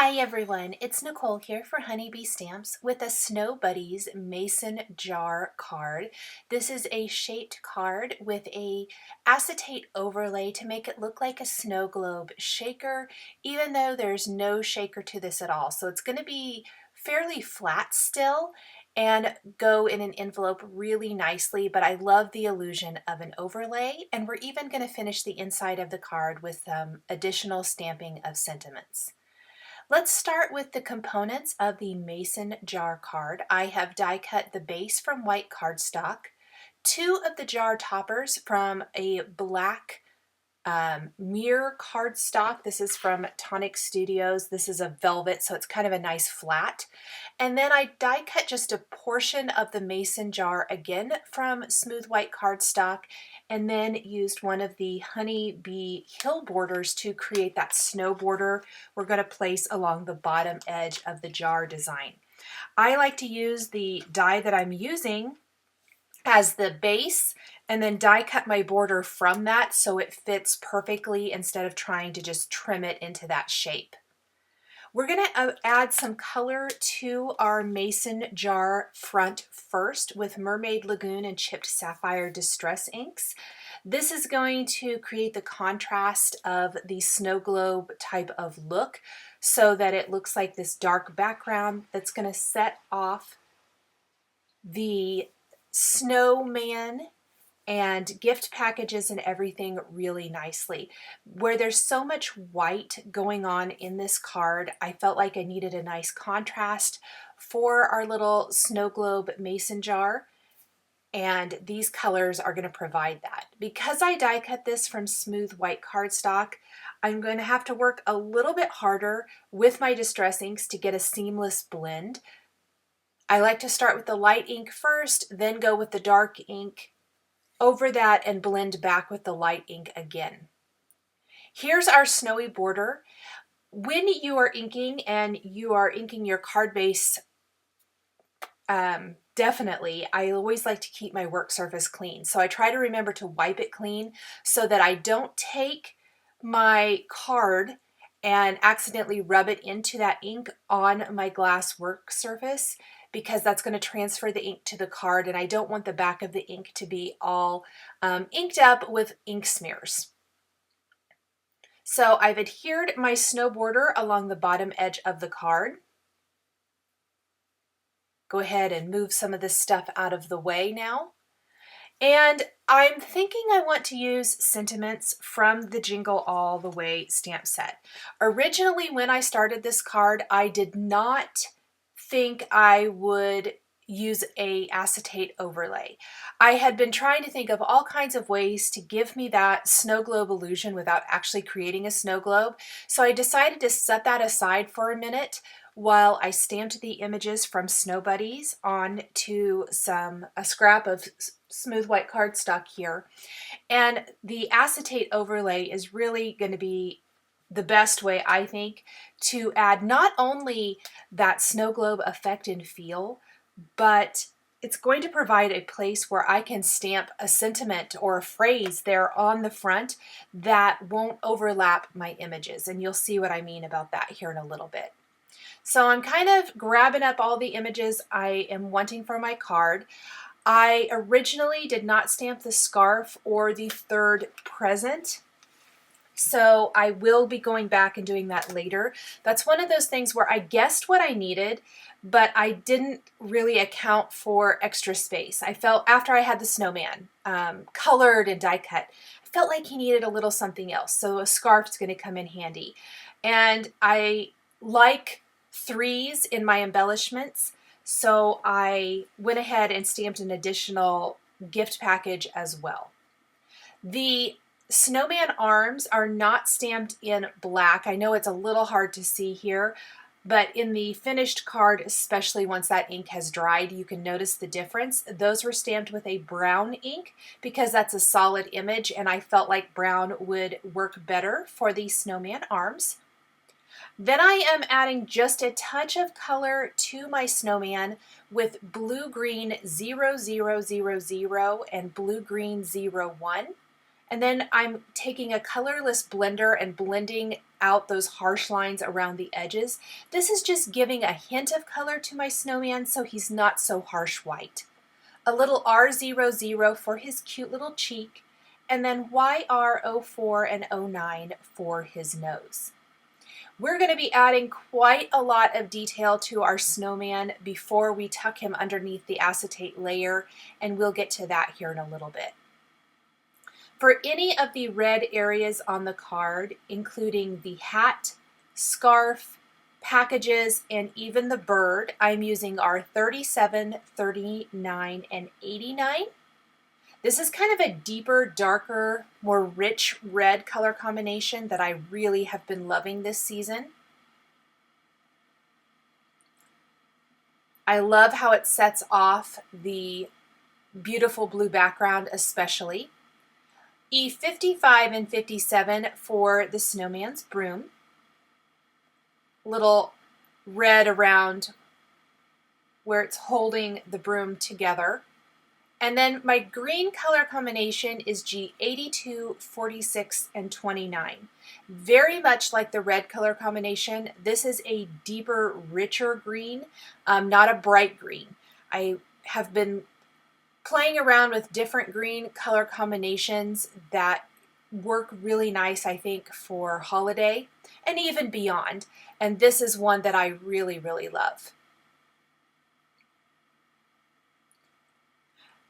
Hi everyone, it's Nicole here for Honeybee Stamps with a Snow Buddies Mason Jar card. This is a shaped card with a acetate overlay to make it look like a snow globe shaker, even though there's no shaker to this at all. So it's going to be fairly flat still and go in an envelope really nicely, but I love the illusion of an overlay, and we're even going to finish the inside of the card with some additional stamping of sentiments. Let's start with the components of the mason jar card. I have die cut the base from white cardstock, two of the jar toppers from a black mirror cardstock. This is from Tonic Studios. This is a velvet, so it's kind of a nice flat. And then I die cut just a portion of the mason jar again from smooth white cardstock, and then used one of the honeybee hill borders to create that snow border we're going to place along the bottom edge of the jar design. I like to use the die that I'm using as the base and then die cut my border from that so it fits perfectly instead of trying to just trim it into that shape. We're going to add some color to our mason jar front first with Mermaid Lagoon and Chipped Sapphire Distress inks. This is going to create the contrast of the snow globe type of look so that it looks like this dark background that's going to set off the snowman and gift packages and everything really nicely. Where there's so much white going on in this card, I felt like I needed a nice contrast for our little snow globe mason jar, and these colors are going to provide that. Because I die cut this from smooth white cardstock, I'm going to have to work a little bit harder with my distress inks to get a seamless blend. I like to start with the light ink first, then go with the dark ink over that and blend back with the light ink again. Here's our snowy border. When you are inking and you are inking your card base, definitely, I always like to keep my work surface clean. So I try to remember to wipe it clean so that I don't take my card and accidentally rub it into that ink on my glass work surface, because that's going to transfer the ink to the card, and I don't want the back of the ink to be all inked up with ink smears. So I've adhered my snow border along the bottom edge of the card. Go ahead and move some of this stuff out of the way now. And I'm thinking I want to use sentiments from the Jingle All the Way stamp set. Originally, when I started this card, I did not think I would use a acetate overlay. I had been trying to think of all kinds of ways to give me that snow globe illusion without actually creating a snow globe. So I decided to set that aside for a minute while I stamped the images from Snow Buddies onto a scrap of smooth white cardstock here. And the acetate overlay is really going to be the best way, I think, to add not only that snow globe effect and feel, but it's going to provide a place where I can stamp a sentiment or a phrase there on the front that won't overlap my images. And you'll see what I mean about that here in a little bit. So I'm kind of grabbing up all the images I am wanting for my card. I originally did not stamp the scarf or the third present, so I will be going back and doing that later. That's one of those things where I guessed what I needed, but I didn't really account for extra space. I felt after I had the snowman colored and die cut, I felt like he needed a little something else. So a scarf's going to come in handy. And I like threes in my embellishments, so I went ahead and stamped an additional gift package as well. The snowman arms are not stamped in black. I know it's a little hard to see here, but in the finished card, especially once that ink has dried, you can notice the difference. Those were stamped with a brown ink because that's a solid image, and I felt like brown would work better for the snowman arms. Then I am adding just a touch of color to my snowman with blue-green 0000 and blue-green 01. And then I'm taking a colorless blender and blending out those harsh lines around the edges. This is just giving a hint of color to my snowman so he's not so harsh white. A little R00 for his cute little cheek, and then YR04 and 09 for his nose. We're going to be adding quite a lot of detail to our snowman before we tuck him underneath the acetate layer, and we'll get to that here in a little bit. For any of the red areas on the card, including the hat, scarf, packages, and even the bird, I'm using our 37, 39, and 89. This is kind of a deeper, darker, more rich red color combination that I really have been loving this season. I love how it sets off the beautiful blue background especially. E55 and 57 for the snowman's broom. Little red around where it's holding the broom together. And then my green color combination is G82, 46, and 29. Very much like the red color combination, this is a deeper, richer green, not a bright green. I have been playing around with different green color combinations that work really nice, I think, for holiday and even beyond. And this is one that I really, really love.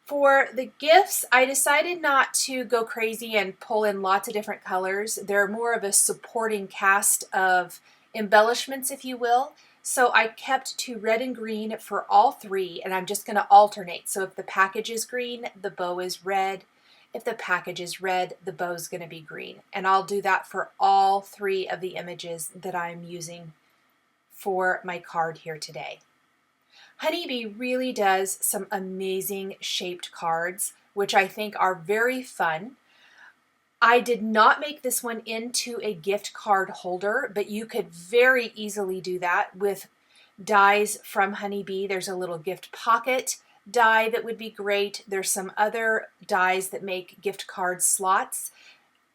For the gifts, I decided not to go crazy and pull in lots of different colors. They're more of a supporting cast of embellishments, if you will. So I kept to red and green for all three, and I'm just going to alternate. So if the package is green, the bow is red. If the package is red, the bow is going to be green. And I'll do that for all three of the images that I'm using for my card here today. Honeybee really does some amazing shaped cards, which I think are very fun. I did not make this one into a gift card holder, but you could very easily do that with dies from Honeybee. There's a little gift pocket die that would be great. There's some other dies that make gift card slots.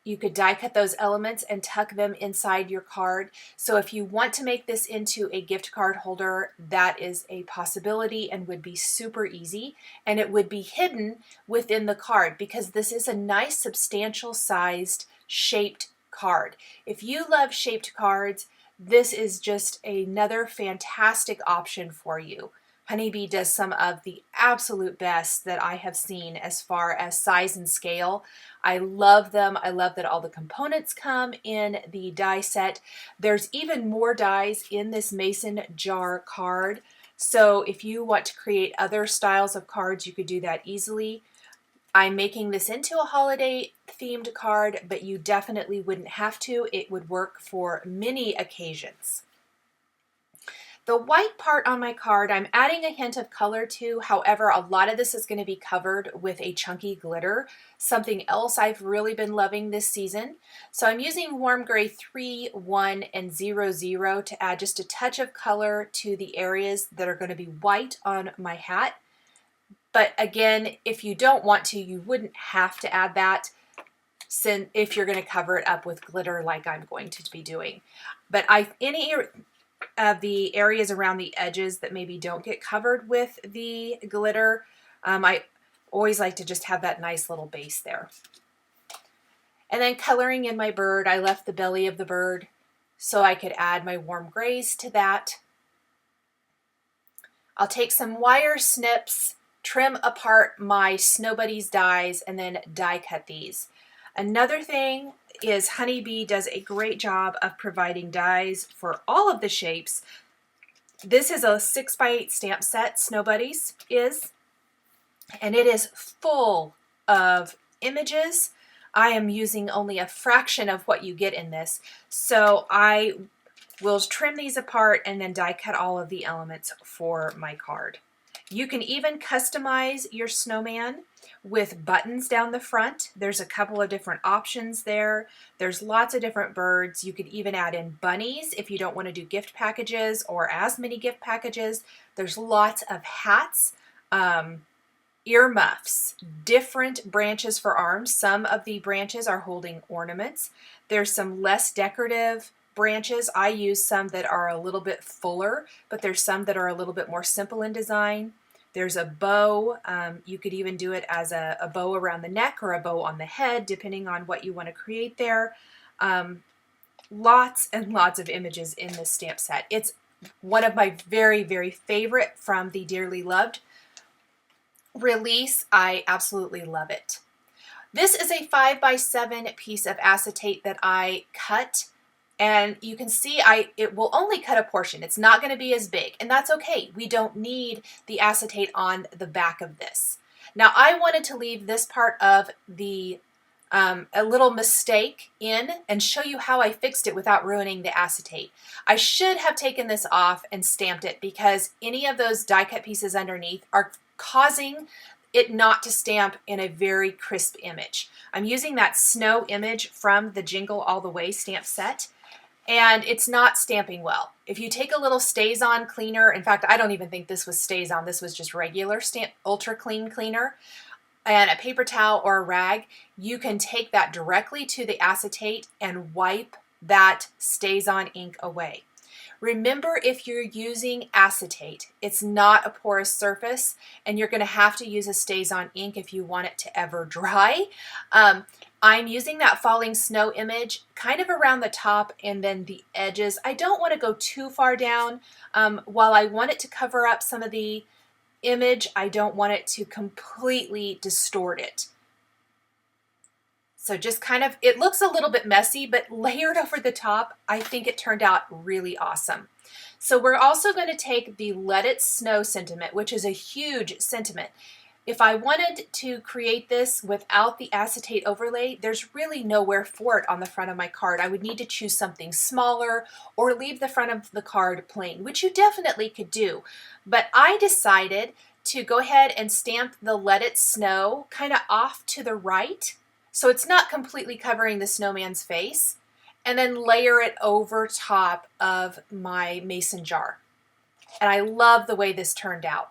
You could die cut those elements and tuck them inside your card. So if you want to make this into a gift card holder, that is a possibility and would be super easy. And it would be hidden within the card because this is a nice substantial sized shaped card. If you love shaped cards, this is just another fantastic option for you. Honeybee does some of the absolute best that I have seen as far as size and scale. I love them. I love that all the components come in the die set. There's even more dies in this mason jar card. So if you want to create other styles of cards, you could do that easily. I'm making this into a holiday themed card, but you definitely wouldn't have to. It would work for many occasions. The white part on my card, I'm adding a hint of color to. However, a lot of this is going to be covered with a chunky glitter, something else I've really been loving this season. So I'm using Warm Gray 3, 1, and 00 to add just a touch of color to the areas that are going to be white on my hat. But again, if you don't want to, you wouldn't have to add that if you're going to cover it up with glitter like I'm going to be doing. But any of the areas around the edges that maybe don't get covered with the glitter, I always like to just have that nice little base there. And then coloring in my bird, I left the belly of the bird so I could add my warm grays to that. I'll take some wire snips, trim apart my Snow Buddies dies, and then die cut these. Another thing is Honeybee does a great job of providing dies for all of the shapes. This is a 6x8 stamp set, Snow Buddies is, and it is full of images. I am using only a fraction of what you get in this, so I will trim these apart and then die cut all of the elements for my card. You can even customize your snowman with buttons down the front. There's a couple of different options there. There's lots of different birds. You could even add in bunnies if you don't want to do gift packages or as many gift packages. There's lots of hats. earmuffs, different branches for arms. Some of the branches are holding ornaments. There's some less decorative branches. I use some that are a little bit fuller, but there's some that are a little bit more simple in design. There's a bow. You could even do it as a bow around the neck or a bow on the head, depending on what you want to create there. Lots and lots of images in this stamp set. It's one of my very, very favorite from the Dearly Loved release. I absolutely love it. This is a 5x7 piece of acetate that I cut, and you can see it will only cut a portion. It's not going to be as big, and that's okay. We don't need the acetate on the back of this. Now I wanted to leave this part of the a little mistake in and show you how I fixed it without ruining the acetate. I should have taken this off and stamped it because any of those die cut pieces underneath are causing it not to stamp in a very crisp image. I'm using that snow image from the Jingle All the Way stamp set, and it's not stamping well. If you take a little Stazon cleaner, in fact, I don't even think this was Stazon, this was just regular stamp ultra clean cleaner, and a paper towel or a rag, you can take that directly to the acetate and wipe that Stazon ink away. Remember, if you're using acetate, it's not a porous surface, and you're going to have to use a Stazon ink if you want it to ever dry. I'm using that falling snow image kind of around the top and then the edges. I don't want to go too far down. While I want it to cover up some of the image, I don't want it to completely distort it. So just kind of, it looks a little bit messy, but layered over the top, I think it turned out really awesome. So we're also going to take the Let It Snow sentiment, which is a huge sentiment. If I wanted to create this without the acetate overlay, there's really nowhere for it on the front of my card. I would need to choose something smaller or leave the front of the card plain, which you definitely could do. But I decided to go ahead and stamp the Let It Snow kind of off to the right, so it's not completely covering the snowman's face, and then layer it over top of my mason jar. And I love the way this turned out.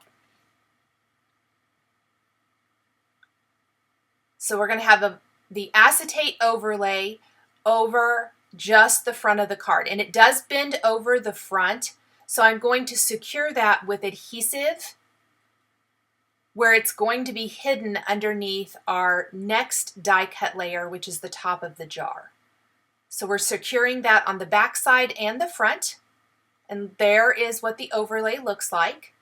So we're going to have the acetate overlay over just the front of the card, and it does bend over the front, so I'm going to secure that with adhesive where it's going to be hidden underneath our next die cut layer, which is the top of the jar. So we're securing that on the back side and the front, and there is what the overlay looks like.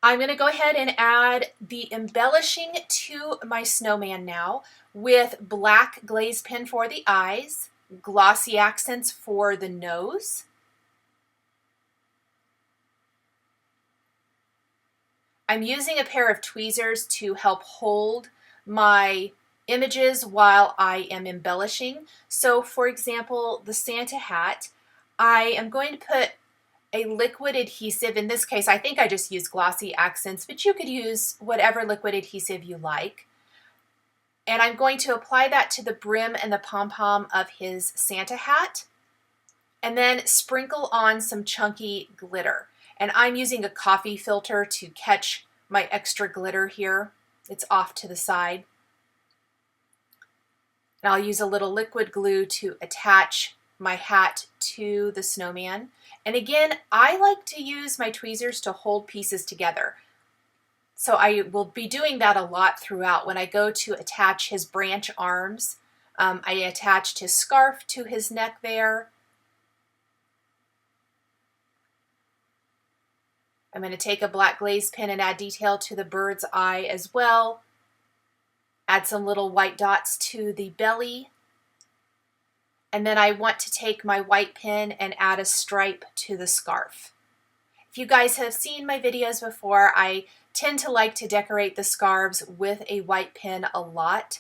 I'm going to go ahead and add the embellishing to my snowman now with black glaze pen for the eyes, glossy accents for the nose. I'm using a pair of tweezers to help hold my images while I am embellishing. So for example, the Santa hat, I am going to put a liquid adhesive. In this case, I think I just used glossy accents, but you could use whatever liquid adhesive you like. And I'm going to apply that to the brim and the pom-pom of his Santa hat, and then sprinkle on some chunky glitter. And I'm using a coffee filter to catch my extra glitter here. It's off to the side. And I'll use a little liquid glue to attach my hat to the snowman. And again, I like to use my tweezers to hold pieces together. So I will be doing that a lot throughout. When I go to attach his branch arms, I attached his scarf to his neck there. I'm going to take a black glaze pen and add detail to the bird's eye as well. Add some little white dots to the belly. And then I want to take my white pen and add a stripe to the scarf. If you guys have seen my videos before, I tend to like to decorate the scarves with a white pen a lot.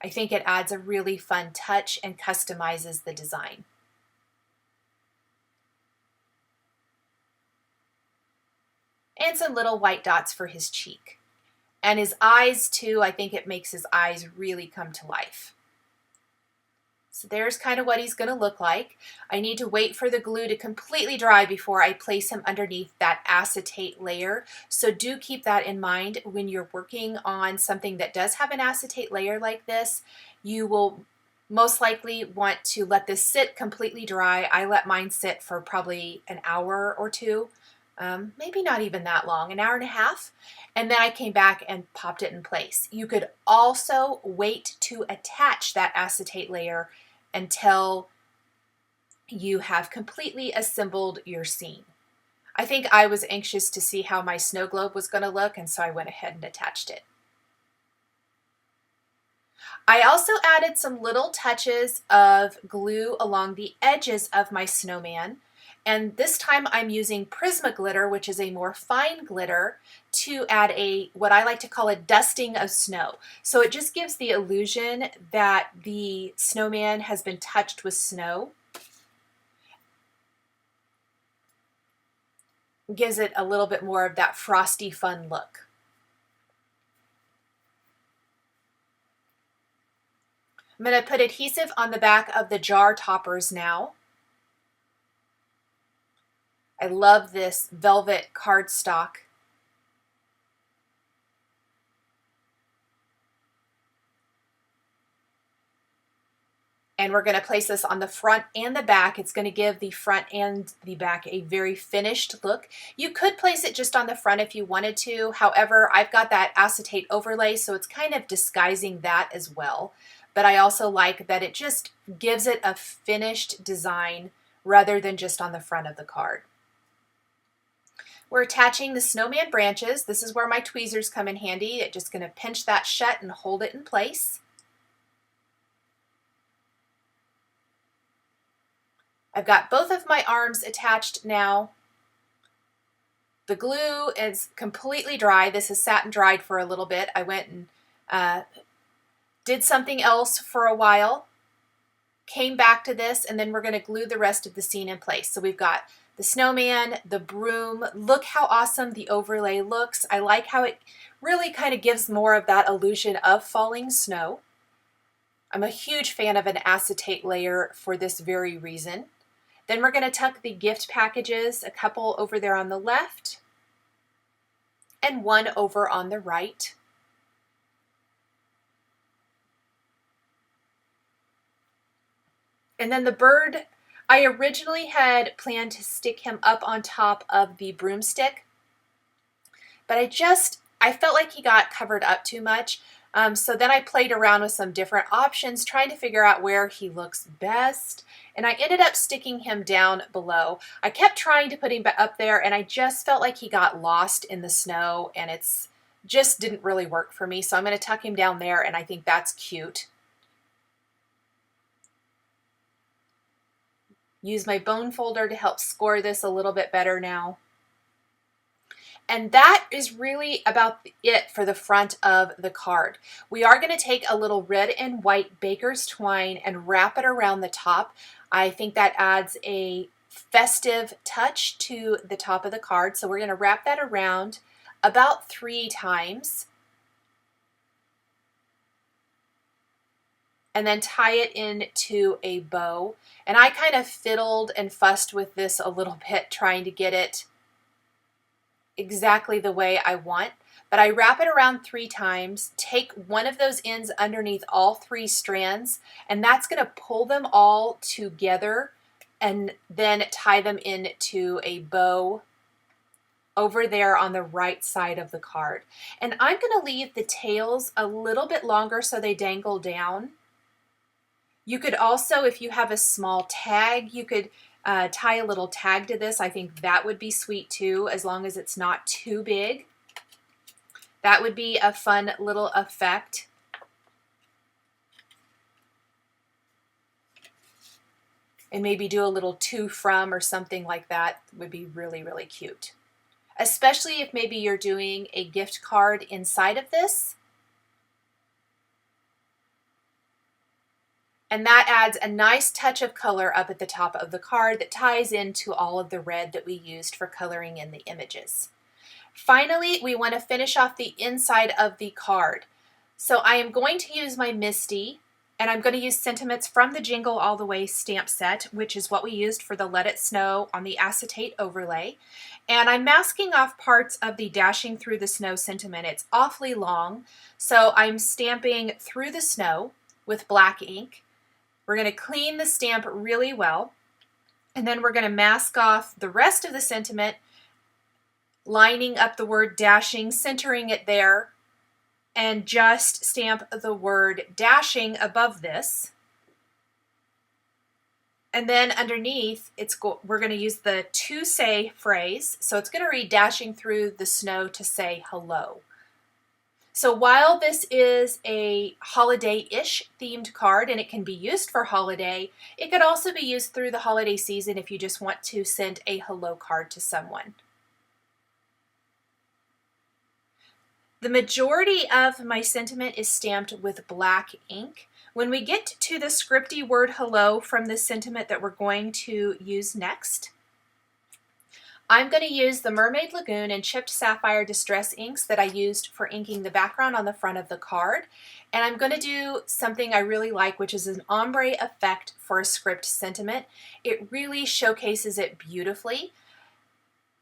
I think it adds a really fun touch and customizes the design. And some little white dots for his cheek. And his eyes too, I think it makes his eyes really come to life. So there's kind of what he's going to look like. I need to wait for the glue to completely dry before I place him underneath that acetate layer. So do keep that in mind when you're working on something that does have an acetate layer like this. You will most likely want to let this sit completely dry. I let mine sit for probably an hour or two, maybe not even that long, an hour and a half. And then I came back and popped it in place. You could also wait to attach that acetate layer until you have completely assembled your scene. I think I was anxious to see how my snow globe was going to look, and so I went ahead and attached it. I also added some little touches of glue along the edges of my snowman. And this time I'm using Prismaglitter, which is a more fine glitter, to add what I like to call a dusting of snow. So it just gives the illusion that the snowman has been touched with snow. It gives it a little bit more of that frosty, fun look. I'm going to put adhesive on the back of the jar toppers now. I love this velvet cardstock. And we're going to place this on the front and the back. It's going to give the front and the back a very finished look. You could place it just on the front if you wanted to. However, I've got that acetate overlay, so it's kind of disguising that as well. But I also like that it just gives it a finished design rather than just on the front of the card. We're attaching the snowman branches. This is where my tweezers come in handy. It's just going to pinch that shut and hold it in place. I've got both of my arms attached now. The glue is completely dry. This is satin dried for a little bit. I went and did something else for a while, came back to this, and then we're going to glue the rest of the scene in place. So we've got the snowman, the broom. Look how awesome the overlay looks. I like how it really kind of gives more of that illusion of falling snow. I'm a huge fan of an acetate layer for this very reason. Then we're going to tuck the gift packages, a couple over there on the left and one over on the right. And then the bird, I originally had planned to stick him up on top of the broomstick, but I felt like he got covered up too much. So then I played around with some different options, trying to figure out where he looks best. And I ended up sticking him down below. I kept trying to put him up there, and I just felt like he got lost in the snow, and it's just didn't really work for me. So I'm going to tuck him down there, and I think that's cute. Use my bone folder to help score this a little bit better now. And that is really about it for the front of the card. We are going to take a little red and white baker's twine and wrap it around the top. I think that adds a festive touch to the top of the card. So we're going to wrap that around about 3 times. And then tie it into a bow. And I kind of fiddled and fussed with this a little bit, trying to get it exactly the way I want. But I wrap it around 3 times, take one of those ends underneath all 3 strands, and that's going to pull them all together and then tie them into a bow over there on the right side of the card. And I'm going to leave the tails a little bit longer so they dangle down. You could also, if you have a small tag, you could tie a little tag to this. I think that would be sweet too, as long as it's not too big. That would be a fun little effect. And maybe do a little to from or something like that would be really, really cute. Especially if maybe you're doing a gift card inside of this. And that adds a nice touch of color up at the top of the card that ties into all of the red that we used for coloring in the images. Finally, we want to finish off the inside of the card. So I am going to use my Misty And I'm going to use sentiments from the Jingle All the Way stamp set, which is what we used for the Let It Snow on the acetate overlay. And I'm masking off parts of the Dashing Through the Snow sentiment. It's awfully long, so I'm stamping through the snow with black ink. We're going to clean the stamp really well, and then we're going to mask off the rest of the sentiment, lining up the word dashing, centering it there, and just stamp the word dashing above this. And then underneath, we're going to use the to say phrase. So it's going to read dashing through the snow to say hello. So while this is a holiday-ish themed card and it can be used for holiday, it could also be used through the holiday season if you just want to send a hello card to someone. The majority of my sentiment is stamped with black ink. When we get to the scripty word hello from the sentiment that we're going to use next, I'm going to use the Mermaid Lagoon and Chipped Sapphire Distress inks that I used for inking the background on the front of the card. And I'm going to do something I really like, which is an ombre effect for a script sentiment. It really showcases it beautifully.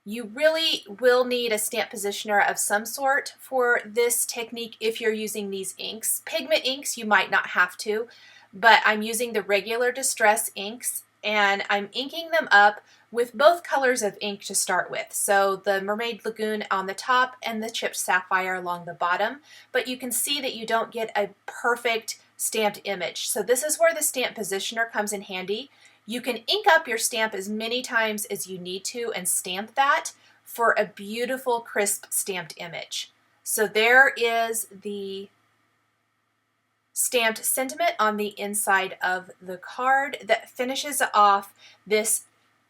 You really will need a stamp positioner of some sort for this technique if you're using these inks. Pigment inks, you might not have to, but I'm using the regular distress inks and I'm inking them up with both colors of ink to start with. So the Mermaid Lagoon on the top and the Chipped Sapphire along the bottom, but you can see that you don't get a perfect stamped image. So this is where the stamp positioner comes in handy. You can ink up your stamp as many times as you need to and stamp that for a beautiful, crisp stamped image. So there is the stamped sentiment on the inside of the card that finishes off this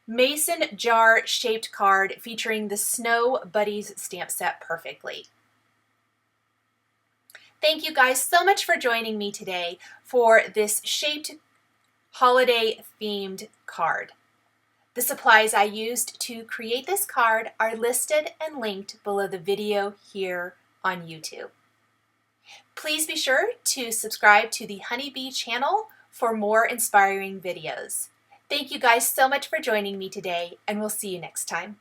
mason jar shaped card featuring the Snow Buddies stamp set perfectly. Thank you guys so much for joining me today for this shaped holiday themed card. The supplies I used to create this card are listed and linked below the video here on YouTube. Please be sure to subscribe to the Honeybee channel for more inspiring videos. Thank you guys so much for joining me today, and we'll see you next time.